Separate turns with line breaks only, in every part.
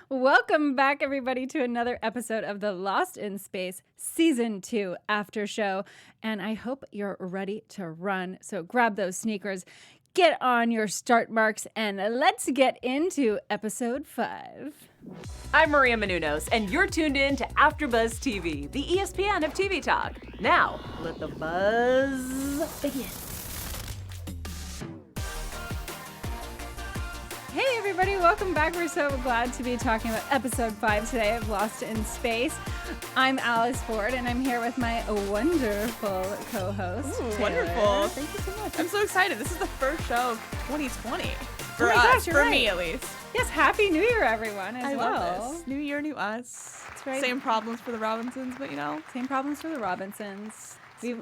Welcome back, everybody, to another episode of the Lost in Space Season 2 After Show. And I hope you're ready to run. So grab those sneakers, get on your start marks, and let's get into episode 5.
I'm Maria Menounos, and you're tuned in to AfterBuzz TV, the ESPN of TV talk. Now, let the buzz begin.
Hey everybody, welcome back. We're so glad to be talking about episode 5 today of Lost in Space. I'm Alice Ford, and I'm here with my wonderful co-host, Taylor.
Wonderful. Thank you so much. I'm so excited. This is the first show of 2020 for us,
gosh, you're
for
right.
me at least.
Yes, Happy New Year, everyone, as
I
well.
love this. New year, new us.
That's right.
Same problems for the Robinsons, but
Same problems for the Robinsons.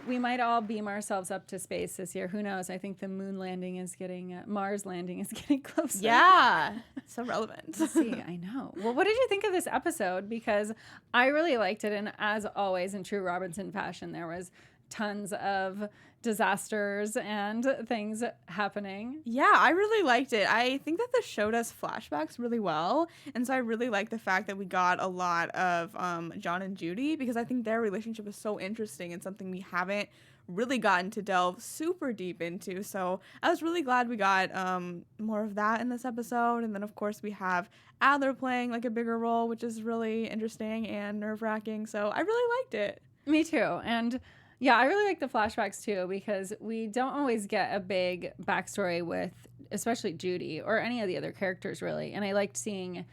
We might all beam ourselves up to space this year. Who knows? I think the moon landing is getting, Mars landing is getting closer.
Yeah. So relevant.
Let's see, I know. Well, what did you think of this episode? Because I really liked it. And as always, in true Robinson fashion, there was tons of disasters and things happening.
Yeah, I really liked it. I think that the show does flashbacks really well. And so I really like the fact that we got a lot of John and Judy, because I think their relationship is so interesting and something we haven't really gotten to delve super deep into. So I was really glad we got more of that in this episode. And then, of course, we have Adler playing like a bigger role, which is really interesting and nerve-wracking. So I really liked it.
Me too. And yeah, I really like the flashbacks too, because we don't always get a big backstory with, especially Judy or any of the other characters, really. And I liked seeing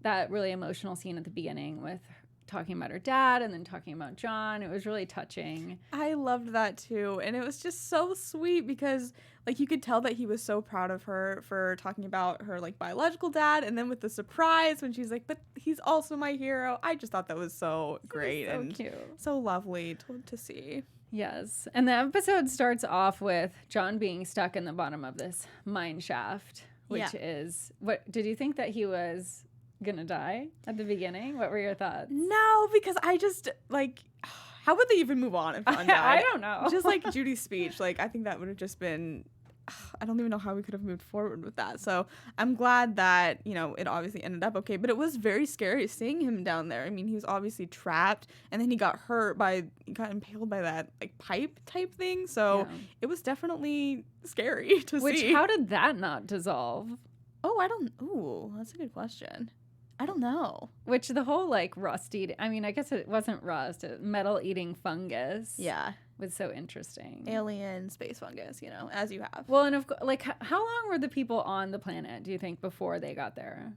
that really emotional scene at the beginning with talking about her dad and then talking about John. It was really touching.
I loved that too. And it was just so sweet because like you could tell that he was so proud of her for talking about her like biological dad. And then with the surprise when she's like, but he's also my hero. I just thought that was so great
So
and
cute.
so lovely to see.
Yes. And the episode starts off with John being stuck in the bottom of this mine shaft, which is, what did you think that he was gonna die at the beginning? What were your thoughts?
No, because I just like, how would they even move on if John died?
I don't know.
Just like Judy's speech, like I think that would have just been, I don't even know how we could have moved forward with that. So I'm glad that, you know, it obviously ended up okay, but it was very scary seeing him down there. I mean, he was obviously trapped and then he got impaled by that like pipe type thing. So it was definitely scary to see.
Which, how did that not dissolve?
That's a good question. I don't know.
Which the whole like rust eating, I mean, I guess it wasn't rust, metal eating fungus.
Yeah.
Was so interesting.
Alien space fungus, you know, as you have.
Well, and of course, like, how long were the people on the planet, do you think, before they got there?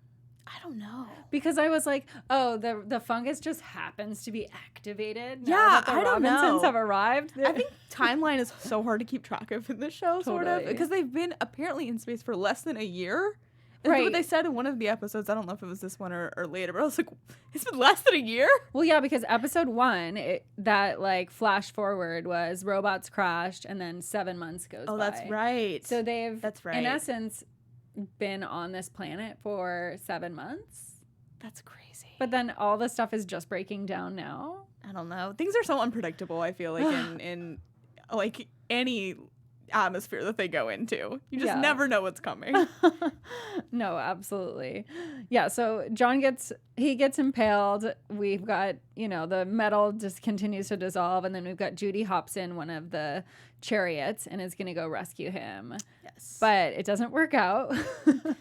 I don't know.
Because I was like, oh, the fungus just happens to be activated.
Yeah,
now that the
I don't
Robinsons
know.
have arrived.
I think timeline is so hard to keep track of in this show, sort of,
Totally.
because they've been apparently in space for less than a year. Is
Right.
what they said in one of the episodes. I don't know if it was this one or later, but I was like, it's been less than a year?
Well, yeah, because episode 1, that like flash forward was robots crashed and then 7 months goes by.
Oh, that's right.
So they've,
That's right.
in essence, been on this planet for 7 months.
That's crazy.
But then all the stuff is just breaking down now.
I don't know. Things are so unpredictable, I feel like, in like any atmosphere that they go into. You just never know what's coming.
No, absolutely. Yeah, so John gets impaled. We've got, you know, the metal just continues to dissolve, and then we've got Judy hops in one of the chariots and is going to go rescue him.
Yes.
But it doesn't work out.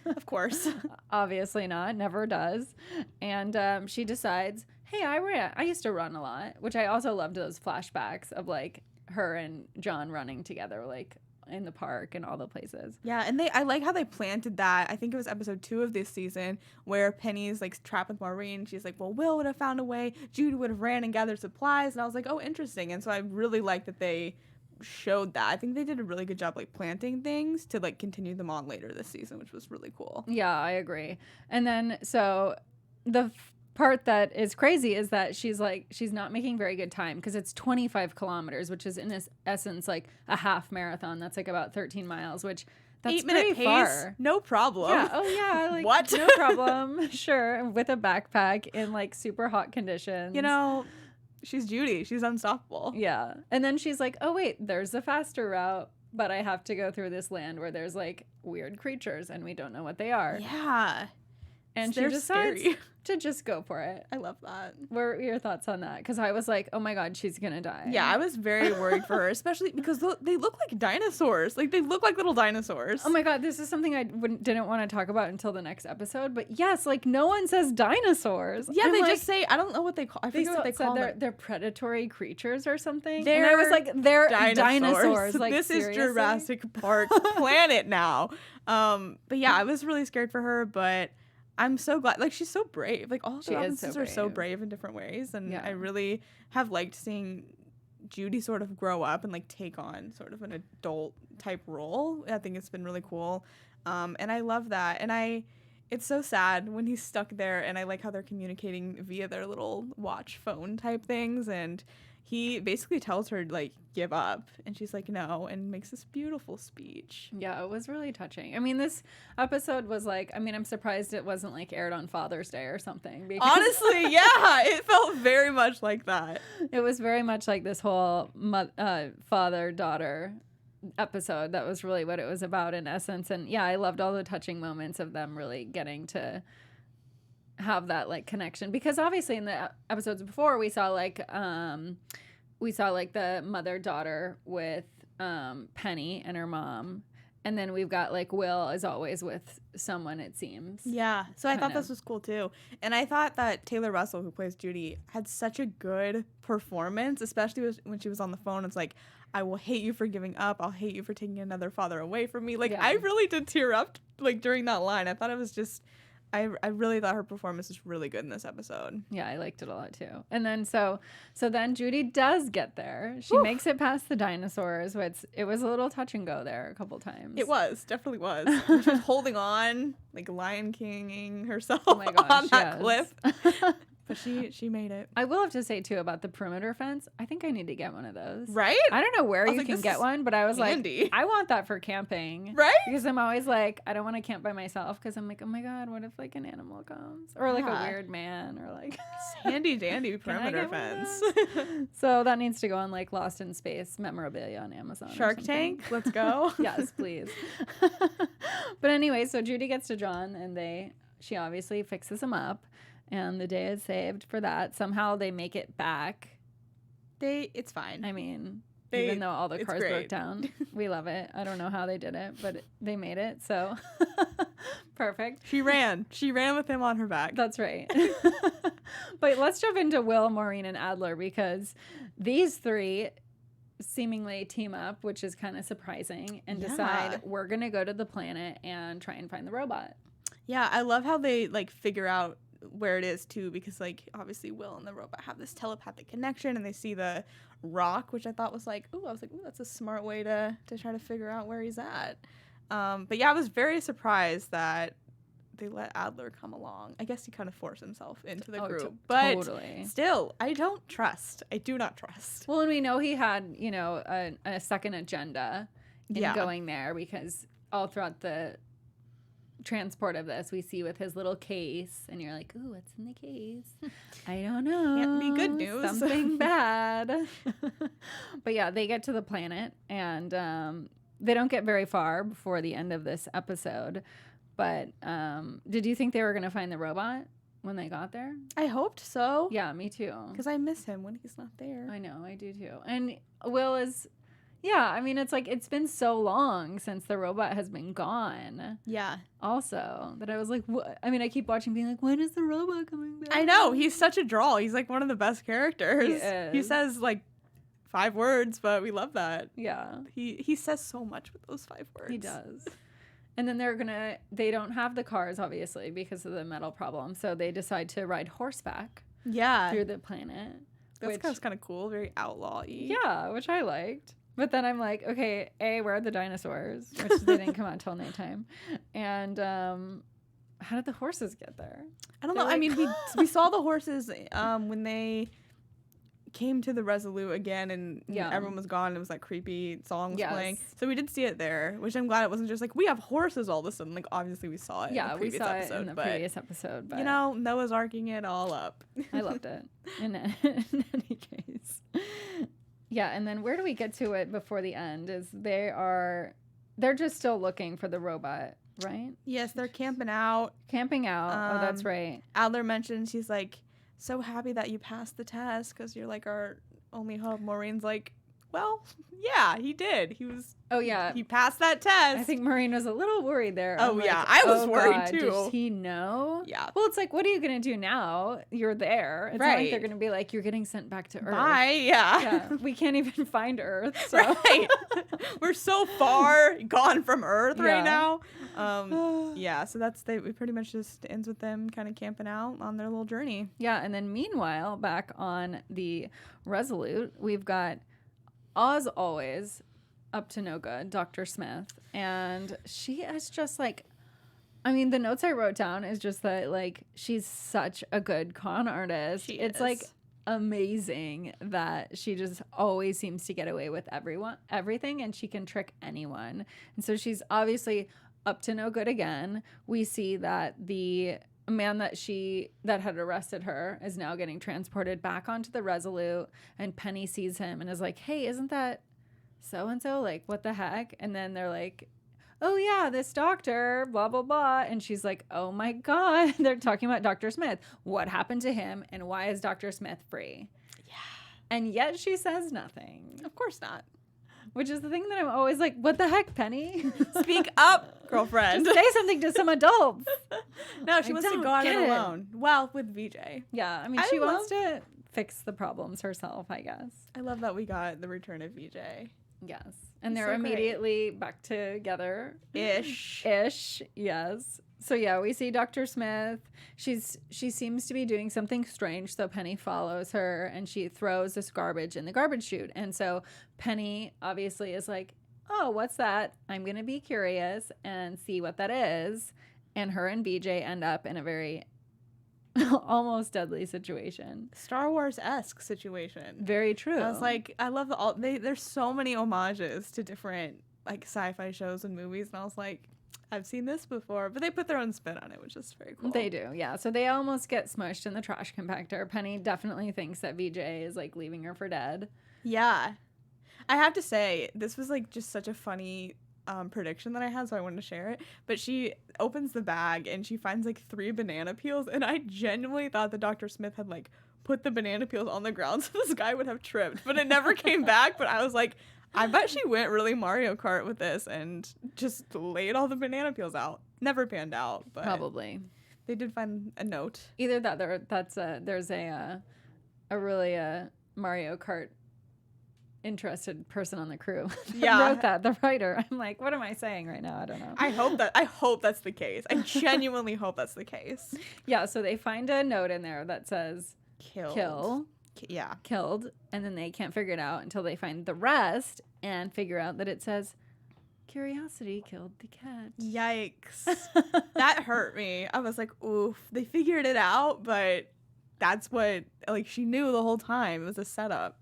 Of course.
Obviously not. Never does. And she decides, hey, I used to run a lot, which I also loved those flashbacks of like her and John running together, like in the park and all the places.
Yeah, and I like how they planted that. I think it was episode 2 of this season where Penny's like trapped with Maureen. She's like, well, Will would have found a way. Judy would have ran and gathered supplies. And I was like, oh, interesting. And so I really like that they showed that. I think they did a really good job like planting things to like continue them on later this season, which was really cool.
Yeah, I agree. And then so the part that is crazy is that she's not making very good time because it's 25 kilometers, which is in essence like a half marathon. That's like about 13 miles, which that's
8-minute pace,
far.
no problem.
Yeah. Oh yeah. Like,
what?
No problem. Sure. With a backpack in like super hot conditions.
You know, she's Judy. She's unstoppable.
Yeah. And then she's like, oh wait, there's a faster route, but I have to go through this land where there's like weird creatures and we don't know what they are.
Yeah.
And she
They're
decides
scary.
to just go for it.
I love that.
What are your thoughts on that? Because I was like, oh my God, she's going to die.
Yeah, I was very worried for her, especially because they look like dinosaurs. Like, they look like little dinosaurs.
Oh my God, this is something I didn't want to talk about until the next episode. But yes, like no one says dinosaurs.
Yeah,
I'm
they
like,
just say, I don't know what they call. I forget what they call them.
they're predatory creatures or something.
They're
and I was like, they're dinosaurs. Like,
this
seriously?
is Jurassic Park planet now. But yeah, I was really scared for her, but I'm so glad. Like, she's so brave. Like, all the Robinsons are so brave in different ways. And
Yeah.
I really have liked seeing Judy sort of grow up and, like, take on sort of an adult type role. I think it's been really cool. And I love that. And it's so sad when he's stuck there. And I like how they're communicating via their little watch phone type things. And he basically tells her, like, give up. And she's like, no, and makes this beautiful speech.
Yeah, it was really touching. I mean, this episode was like, I mean, I'm surprised it wasn't like aired on Father's Day or something. Because
Honestly, yeah, it felt very much like that.
it was very much like this whole father-daughter episode. That was really what it was about in essence. And yeah, I loved all the touching moments of them really getting to have that like connection, because obviously in the episodes before we saw like the mother-daughter with Penny and her mom, and then we've got like Will as always with someone, it seems.
Yeah, so I thought
Kind of.
this was cool too. And I thought that Taylor Russell, who plays Judy, had such a good performance, especially when she was on the phone. It's like, I will hate you for giving up. I'll hate you for taking another father away from me. Like,
Yeah.
I really did tear up like during that line. I thought it was just, I really thought her performance was really good in this episode.
Yeah, I liked it a lot too. And then so then Judy does get there. She makes it past the dinosaurs, which it was a little touch and go there a couple times.
It was, definitely was. She was holding on, like Lion Kinging herself
Oh my gosh,
on that
yes.
cliff. But she made it.
I will have to say too about the perimeter fence. I think I need to get one of those.
Right?
I don't know where
I was
you
like,
can
this
get
is
one, but I was
handy.
like, I want that for camping.
Right?
Because I'm always like, I don't want to camp by myself because I'm like, oh my God, what if like an animal comes? Or like a
Yeah.
weird man or like.
Handy dandy
Can I
perimeter
get one of
fence.
So that needs to go on like Lost in Space memorabilia on Amazon. or
Shark
something.
Tank, let's go.
Yes, please. But anyway, so Judy gets to John and she obviously fixes him up. And the day is saved for that. Somehow they make it back.
It's fine.
I mean, even though all the
it's
cars broke
great.
down, we love it. I don't know how they did it, but they made it. So perfect.
She ran with him on her back.
That's right. But let's jump into Will, Maureen, and Adler, because these three seemingly team up, which is kind of surprising, and
Yeah.
decide we're going to go to the planet and try and find the robot.
Yeah, I love how they like figure out where it is too, because like obviously Will and the robot have this telepathic connection, and they see the rock, which I thought was like, I was like, that's a smart way to try to figure out where he's at. But yeah, I was very surprised that they let Adler come along. I guess he kind of forced himself into the group, but
Totally.
still, I do not trust.
Well, and we know he had, a second agenda in
Yeah.
going there, because all throughout the transport of this, we see with his little case, and you're like, ooh, what's in the case? I don't know.
Can't be good news.
Something bad. But yeah, they get to the planet, and they don't get very far before the end of this episode. But did you think they were going to find the robot when they got there?
I hoped so.
Yeah, me too.
Because I miss him when he's not there.
I know, I do too. And Will is, yeah, I mean, it's like, it's been so long since the robot has been gone.
Yeah.
Also, that I was like, what? I mean, I keep watching being like, when is the robot coming back?
I know. He's such a draw. He's like one of the best characters.
He is.
He says like 5 words, but we love that.
Yeah,
He says so much with those 5 words.
he does. And then they don't have the cars, obviously, because of the metal problem. So they decide to ride horseback
Yeah.
through the planet.
That's kind of cool. Very outlaw-y.
Yeah, which I liked. But then I'm like, okay, where are the dinosaurs? Which they didn't come out till nighttime. And how did the horses get there?
I don't
They're
know. I
like-
mean, we saw the horses when they came to the Resolute again, and
Yeah.
everyone was gone. It was that creepy song was
Yes.
playing. So we did see it there, which I'm glad it wasn't just like, we have horses all of a sudden. Like, obviously we saw it in
Yeah,
the
we
previous
saw
episode.
it in the
but,
previous episode. But
you know, Noah's arcing it all up.
I loved it. In any case. Yeah, and then where do we get to it before the end? Is they're just still looking for the robot. right?
Yes, they're camping out.
Camping out. Oh, that's right.
Adler mentions he's like, so happy that you passed the test because you're like our only hope. Maureen's like, well, yeah, he did. He was.
Oh, yeah.
He passed that test.
I think Maureen was a little worried there.
Oh, yeah. I was worried, too.
Does he know?
Yeah.
Well, it's like, what are you going to do now? You're there. It's not like they're going to be like, you're getting sent back to Earth.
Bye. Yeah.
Yeah. We can't even find Earth. So.
Right. We're so far gone from Earth right
Yeah.
now. Yeah. So it pretty much just ends with them kind of camping out on their little journey.
Yeah. And then meanwhile, back on the Resolute, we've got, as always, up to no good, Dr. Smith. And she is just like, I mean, the notes I wrote down is just that, like, she's such a good con artist. It's like amazing that she just always seems to get away with everything, and she can trick anyone. And so she's obviously up to no good again. We see that the man that had arrested her is now getting transported back onto the Resolute, and Penny sees him and is like, hey, isn't that so-and-so? Like, what the heck? And then they're like, oh yeah, this doctor, blah, blah, blah. And she's like, oh my God, they're talking about Dr. Smith. What happened to him, and why is Dr. Smith free? Yeah. And yet she says nothing.
Of course not.
Which is the thing that I'm always like, what the heck, Penny?
Speak up, girlfriend.
Just say something to some adults.
No, she wants to go at it alone. Well, with Vijay.
Yeah, I mean, she wants to fix the problems herself, I guess.
I love that we got the return of Vijay.
Yes. And they're
so
immediately back together.
Ish, yes.
So yeah, we see Dr. Smith. She seems to be doing something strange, so Penny follows her and she throws this garbage in the garbage chute. And so Penny obviously is like, oh, what's that? I'm going to be curious and see what that is. And her and BJ end up in a very almost deadly situation.
Star Wars-esque situation.
Very true.
I was like, I love there's so many homages to different like sci-fi shows and movies, and I was like, I've seen this before, but they put their own spin on it, which is very cool.
They do, yeah. So they almost get smushed in the trash compactor. Penny definitely thinks that Vijay is like leaving her for dead.
Yeah. I have to say, this was like just such a funny prediction that I had, so I wanted to share it. But she opens the bag and she finds like 3 banana peels, and I genuinely thought that Dr. Smith had like put the banana peels on the ground so this guy would have tripped, but it never came back. But I was like, I bet she went really Mario Kart with this and just laid all the banana peels out. Never panned out, but
Probably.
They did find a note.
Either that or there's a really Mario Kart interested person on the crew that wrote that, the writer. I'm like, what am I saying right now? I don't know.
I hope that's the case. I genuinely hope that's the case.
Yeah, so they find a note in there that says
Kill.
Killed, and then they can't figure it out until they find the rest and figure out that it says curiosity killed the cat.
Yikes. That hurt me. I was like, oof. They figured it out, but that's what, like, she knew the whole time. It was a setup.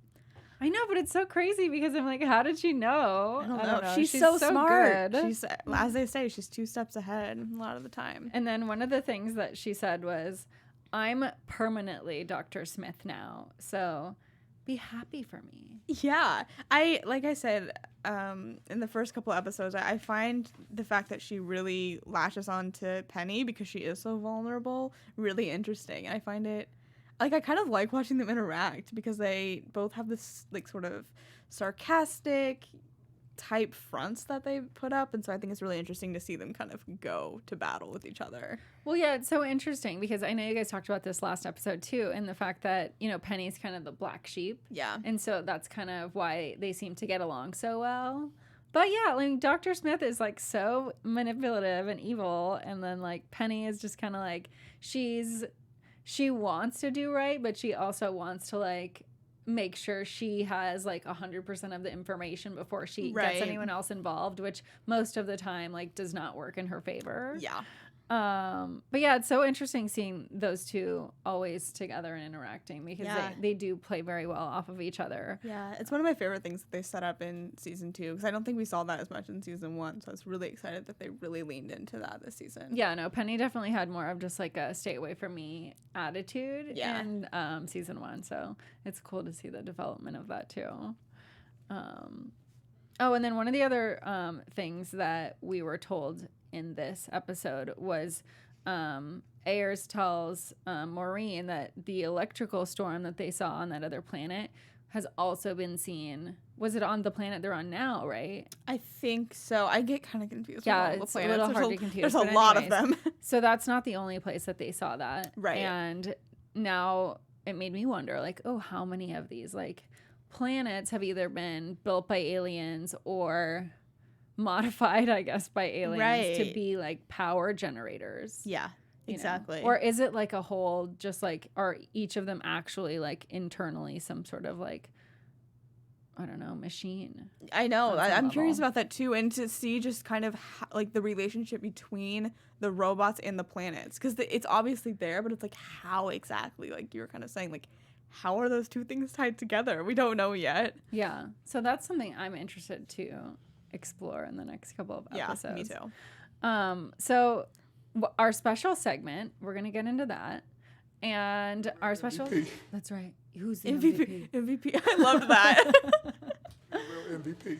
I know, but it's so crazy because I'm like, how did she know?
I don't know. She's
so
smart.
Good.
She's, as they say, she's 2 steps ahead a lot of the time.
And then one of the things that she said was, I'm permanently Dr. Smith now, so be happy for me.
Yeah. Like I said, in the first couple episodes, I find the fact that she really latches on to Penny because she is so vulnerable really interesting. And I find it, like, I kind of like watching them interact because they both have this, like, sort of sarcastic type fronts that they put up, and so I think it's really interesting to see them kind of go to battle with each other.
Well, yeah, it's so interesting because I know you guys talked about this last episode too, and the fact that, you know, Penny's kind of the black sheep.
Yeah.
And so that's kind of why they seem to get along so well. But yeah, like Dr. Smith is like so manipulative and evil, and then like Penny is just kind of like she wants to do right, but she also wants to like make sure she has like 100% of the information before she gets anyone else involved, which most of the time like does not work in her favor.
Yeah.
But yeah, it's so interesting seeing those two always together and interacting because they do play very well off of each other.
Yeah, it's one of my favorite things that they set up in season 2 because I don't think we saw that as much in season 1, so I was really excited that they really leaned into that this season.
Yeah, no, Penny definitely had more of just like a stay away from me attitude in season 1, so it's cool to see the development of that too. Oh, and then one of the other things that we were told in this episode was Ayers tells Maureen that the electrical storm that they saw on that other planet has also been seen. Was it on the planet they're on now, right?
I think so. I get kind of confused with all the
it's
planets.
a little hard to confuse.
There's a lot of them.
So that's not the only place that they saw that.
Right.
And now it made me wonder, like, oh, how many of these, like, planets have either been built by aliens or modified, I guess, by aliens to be, like, power generators?
Yeah, exactly.
Or is it, like, a whole, just, like, are each of them actually, like, internally some sort of, like, I don't know, machine?
I know. I'm curious about that too, and to see just kind of like the relationship between the robots and the planets, because it's obviously there, but it's like how exactly, like you were kind of saying, like how are those two things tied together? We don't know yet.
Yeah. So that's something I'm interested to explore in the next couple of episodes.
Yeah, me too.
So our special segment, we're gonna get into that, and our special.
MVP.
That's right. Who's the MVP?
MVP. I loved that.
Real MVP.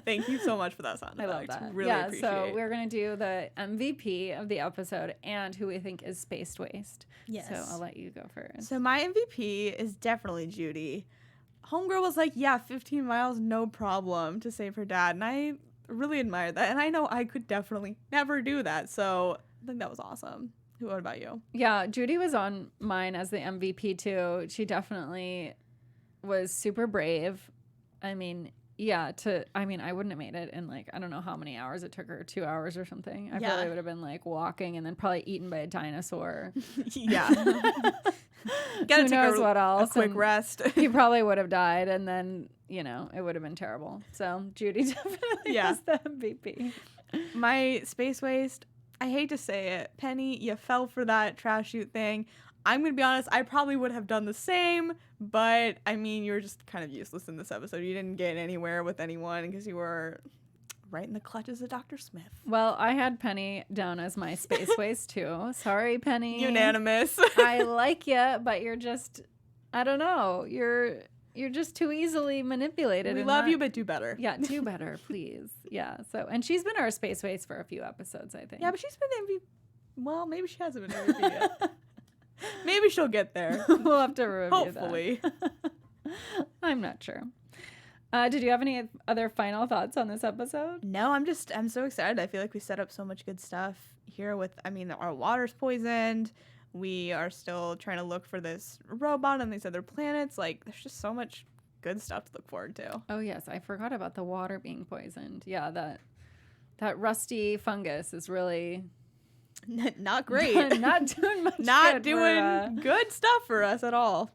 Thank you so much for that sound effect.
I love that.
Really appreciate
so
it.
we're going to do the MVP of the episode and who we think is Space Waste.
Yes.
So I'll let you go first.
So my MVP is definitely Judy. Homegirl was like, yeah, 15 miles, no problem, to save her dad. And I really admire that. And I know I could definitely never do that. So I think that was awesome. What about you?
Yeah, Judy was on mine as the MVP too. She definitely was super brave. I mean, I wouldn't have made it in like, I don't know how many hours it took her, 2 hours or something. I probably would have been like walking and then probably eaten by a dinosaur.
Yeah.
Gotta take what else?
A quick rest.
He probably would have died and then, it would have been terrible. So Judy definitely was the MVP.
My space waste, I hate to say it, Penny, you fell for that trash chute thing. I'm going to be honest, I probably would have done the same, but I mean, you were just kind of useless in this episode. You didn't get anywhere with anyone because you were right in the clutches of Dr. Smith.
Well, I had Penny down as my space waste too. Sorry, Penny.
Unanimous.
I like you, but you're just, I don't know, you're just too easily manipulated.
We love you, but do better.
Yeah, do better, please. Yeah. So, and she's been our space waste for a few episodes, I think.
Yeah, but she's been MVP. Well, maybe she hasn't been MVP yet. Maybe she'll get there.
We'll have to review
Hopefully.
that. I'm not sure. Did you have any other final thoughts on this episode?
No, I'm so excited. I feel like we set up so much good stuff here with, our water's poisoned. We are still trying to look for this robot on these other planets. Like, there's just so much good stuff to look forward to.
Oh, yes. I forgot about the water being poisoned. Yeah, that rusty fungus is really...
Not great.
Not doing much
Not
good
doing good stuff for us at all.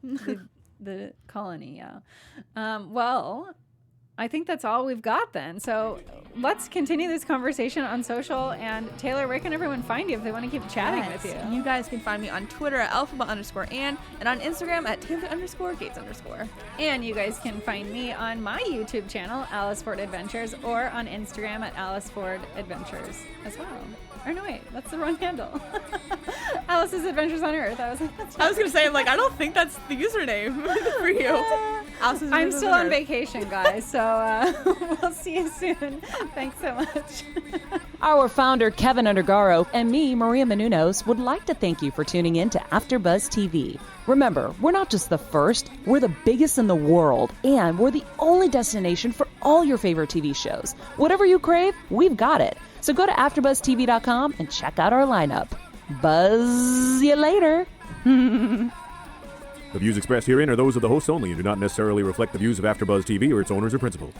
the colony, yeah. Well, I think that's all we've got then. So let's continue this conversation on social. And Taylor, where can everyone find you if they want to keep chatting with you?
You guys can find me on Twitter at alphabet_Ann and on Instagram at Taylor_Gates_.
And you guys can find me on my YouTube channel, Alice Ford Adventures, or on Instagram at Alice Ford Adventures as well. Or no, wait, that's the wrong handle. Alice's Adventures on Earth. I was going
to say, like, I don't think that's the username for you. Alice's
I'm still on vacation, guys, so we'll see you soon. Thanks so much.
Our founder, Keven Undergaro, and me, Maria Menounos, would like to thank you for tuning in to AfterBuzz TV. Remember, we're not just the first, we're the biggest in the world, and we're the only destination for all your favorite TV shows. Whatever you crave, we've got it. So go to AfterBuzzTV.com and check out our lineup. Buzz you later.
The views expressed herein are those of the hosts only and do not necessarily reflect the views of AfterBuzz TV or its owners or principals.